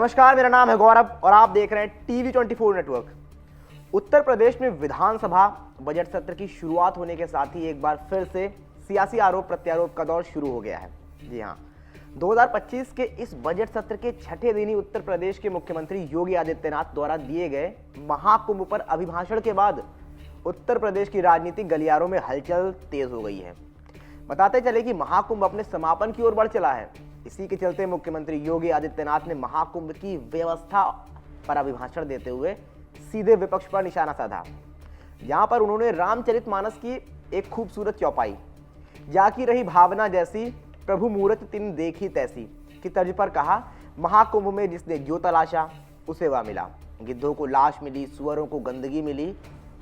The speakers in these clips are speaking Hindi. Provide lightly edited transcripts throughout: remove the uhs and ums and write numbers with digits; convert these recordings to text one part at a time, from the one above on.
नमस्कार, मेरा नाम है गौरव और आप देख रहे हैं टीवी 24 नेटवर्क। उत्तर प्रदेश में विधानसभा बजट सत्र की शुरुआत होने के साथ ही एक बार फिर से सियासी आरोप प्रत्यारोप का दौर शुरू हो गया है। जी हां, 2025 के इस बजट सत्र के छठे दिन ही उत्तर प्रदेश के मुख्यमंत्री योगी आदित्यनाथ द्वारा दिए गए महाकुंभ पर अभिभाषण के बाद उत्तर प्रदेश की राजनीतिक गलियारों में हलचल तेज हो गई है। बताते चले कि महाकुंभ अपने समापन की ओर बढ़ चला है। इसी के चलते मुख्यमंत्री योगी आदित्यनाथ ने महाकुंभ की व्यवस्था पर अभिभाषण देते हुए सीधे विपक्ष पर निशाना साधा। यहां पर उन्होंने रामचरितमानस की एक खूबसूरत चौपाई, जाकी रही भावना जैसी प्रभु मूरत तिन देखी तैसी की तर्ज पर कहा, महाकुंभ में जिसने जो तलाशा उसे वह मिला। गिद्धों को लाश मिली, सुअरों को गंदगी मिली,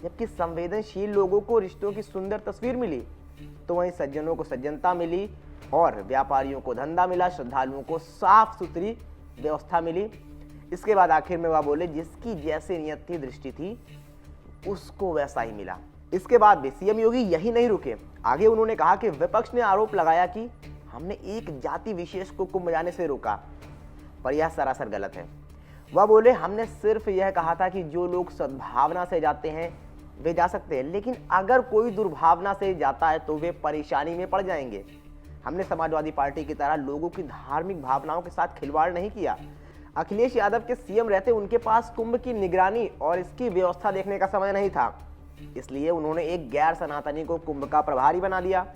जबकि संवेदनशील लोगों को रिश्तों की सुंदर तस्वीर मिली, तो वहीं सज्जनों को सज्जनता मिली और व्यापारियों को धंधा मिला, श्रद्धालुओं को साफ सुथरी व्यवस्था मिली। इसके बाद आखिर में वह बोले, जिसकी जैसे नियत थी दृष्टि थी उसको वैसा ही मिला। इसके बाद भी सीएम योगी यही नहीं रुके। आगे उन्होंने कहा कि विपक्ष ने आरोप लगाया कि हमने एक जाति विशेष को कुंभ जाने से रोका, पर यह सरासर गलत है। वह बोले, हमने सिर्फ यह कहा था कि जो लोग सद्भावना से जाते हैं वे जा सकते हैं, लेकिन अगर कोई दुर्भावना से जाता है तो वे परेशानी में पड़ जाएंगे। हमने समाजवादी पार्टी की तरह लोगों की धार्मिक भावनाओं के साथ खिलवाड़ नहीं किया। अखिलेश यादव के सीएम रहते उनके पास कुंभ की निगरानी और इसकी व्यवस्था देखने का समय नहीं था, इसलिए उन्होंने एक गैर सनातनी को कुंभ का प्रभारी बना दिया।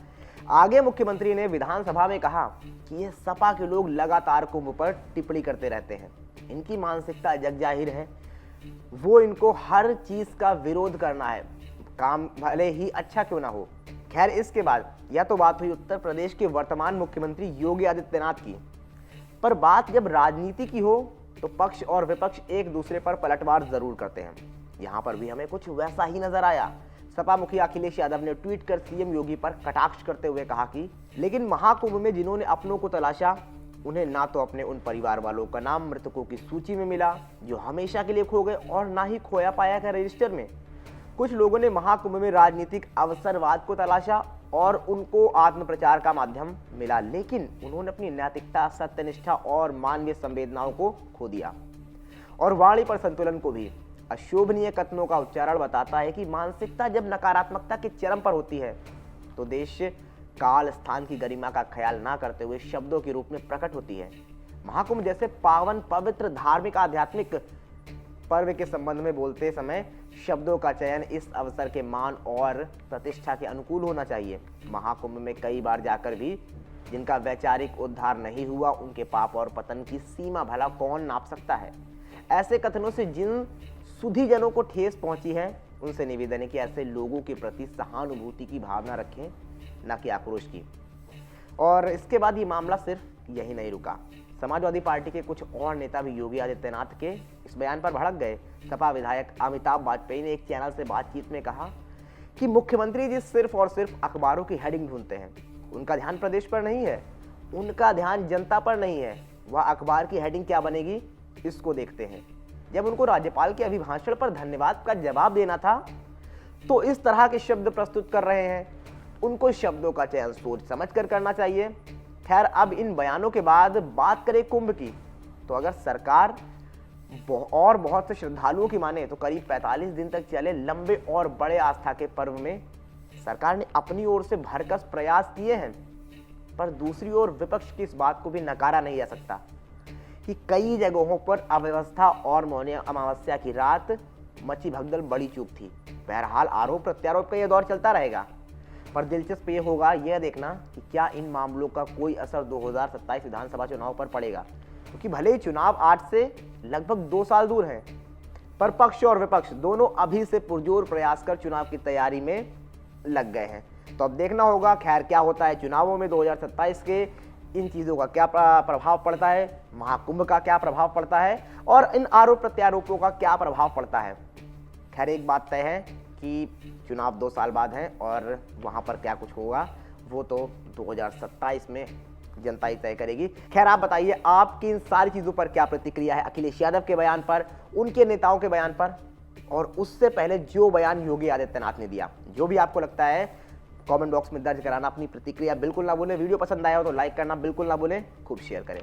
आगे मुख्यमंत्री ने विधानसभा में कहा कि ये सपा के लोग लगातार कुंभ पर टिप्पणी करते रहते हैं, इनकी मानसिकता जग जाहिर है, वो इनको हर चीज का विरोध करना है, काम भले ही अच्छा क्यों ना हो। खैर, इसके बाद यह तो बात हुई उत्तर प्रदेश के वर्तमान मुख्यमंत्री योगी आदित्यनाथ की, पर बात जब राजनीति की हो तो पक्ष और विपक्ष एक दूसरे पर पलटवार जरूर करते हैं। यहाँ पर भी हमें कुछ वैसा ही नजर आया। सपा मुखिया अखिलेश यादव ने ट्वीट कर सीएम योगी पर कटाक्ष करते हुए कहा कि लेकिन महाकुंभ में जिन्होंने अपनों को तलाशा, उन्हें ना तो अपने उन परिवार वालों का नाम मृतकों की सूची में मिला जो हमेशा के लिए खो गए, और ना ही खोया पाया गया रजिस्टर में। कुछ लोगों ने महाकुंभ में राजनीतिक अवसरवाद को तलाशा और उनको आत्मप्रचार का माध्यम मिला, लेकिन उन्होंने अपनी नैतिकता, सत्यनिष्ठा और मानवीय संवेदनाओं को खो दिया। और वाणी पर संतुलन को भी अशोभनीय कथनों का उच्चारण बताता है कि मानसिकता जब नकारात्मकता के चरम पर होती है तो देश काल स्थान की गरिमा का ख्याल ना करते हुए शब्दों के रूप में प्रकट होती है। महाकुंभ जैसे पावन, पवित्र, धार्मिक, आध्यात्मिक पर्व के संबंध में बोलते समय शब्दों का चयन इस अवसर के मान और प्रतिष्ठा के अनुकूल होना चाहिए। महाकुंभ में कई बार जाकर भी जिनका वैचारिक उद्धार नहीं हुआ, उनके पाप और पतन की सीमा भला कौन नाप सकता है। ऐसे कथनों से जिन सुधीजनों को ठेस पहुंची है, उनसे निवेदन है कि ऐसे लोगों के प्रति सहानुभूति की भावना रखें, न कि आक्रोश की। और इसके बाद ये मामला सिर्फ यही नहीं रुका। समाजवादी पार्टी के कुछ और नेता भी योगी आदित्यनाथ के इस बयान पर भड़क गए। सपा विधायक अमिताभ वाजपेयी ने एक चैनल से बातचीत में कहा कि मुख्यमंत्री जी सिर्फ और सिर्फ अखबारों की हेडिंग ढूंढते हैं, उनका ध्यान प्रदेश पर नहीं है, उनका ध्यान जनता पर नहीं है। वह अखबार की हेडिंग क्या बनेगी इसको देखते हैं। जब उनको राज्यपाल के अभिभाषण पर धन्यवाद का जवाब देना था तो इस तरह के शब्द प्रस्तुत कर रहे हैं। उनको शब्दों का चयन सोच समझ कर करना चाहिए। खैर, अब इन बयानों के बाद बात करें कुंभ की, तो अगर सरकार और बहुत से श्रद्धालुओं की माने तो करीब 45 दिन तक चले लंबे और बड़े आस्था के पर्व में सरकार ने अपनी ओर से भरकस प्रयास किए हैं, पर दूसरी ओर विपक्ष की इस बात को भी नकारा नहीं जा सकता कि कई जगहों पर अव्यवस्था और मौनी अमावस्या की रात मची भगदड़ बड़ी चूक थी। बहरहाल आरोप प्रत्यारोप का यह दौर चलता रहेगा, पर दिलचस्प ये होगा यह देखना कि क्या इन मामलों का कोई असर 2027 विधानसभा चुनाव पर पड़ेगा, क्योंकि भले ही चुनाव आज से लगभग 2 साल दूर हैं, पर पक्ष और विपक्ष दोनों अभी से पुरजोर प्रयास कर चुनाव की तैयारी में लग गए हैं। तो अब देखना होगा खैर क्या होता है चुनावों में 2027 के, इन चीज़ों का क्या प्रभाव पड़ता है, महाकुंभ का क्या प्रभाव पड़ता है और इन आरोप प्रत्यारोपों का क्या प्रभाव पड़ता है। खैर, एक बात तय है कि चुनाव 2 साल बाद हैं और वहाँ पर क्या कुछ होगा वो तो 2027 में जनता ही तय करेगी। खैर, आप बताइए आपकी इन सारी चीज़ों पर क्या प्रतिक्रिया है, अखिलेश यादव के बयान पर, उनके नेताओं के बयान पर, और उससे पहले जो बयान योगी आदित्यनाथ ने दिया। जो भी आपको लगता है कमेंट बॉक्स में दर्ज कराना। अपनी प्रतिक्रिया बिल्कुल ना भूलें। वीडियो पसंद आया हो तो लाइक करना बिल्कुल ना भूलें। खूब शेयर करें।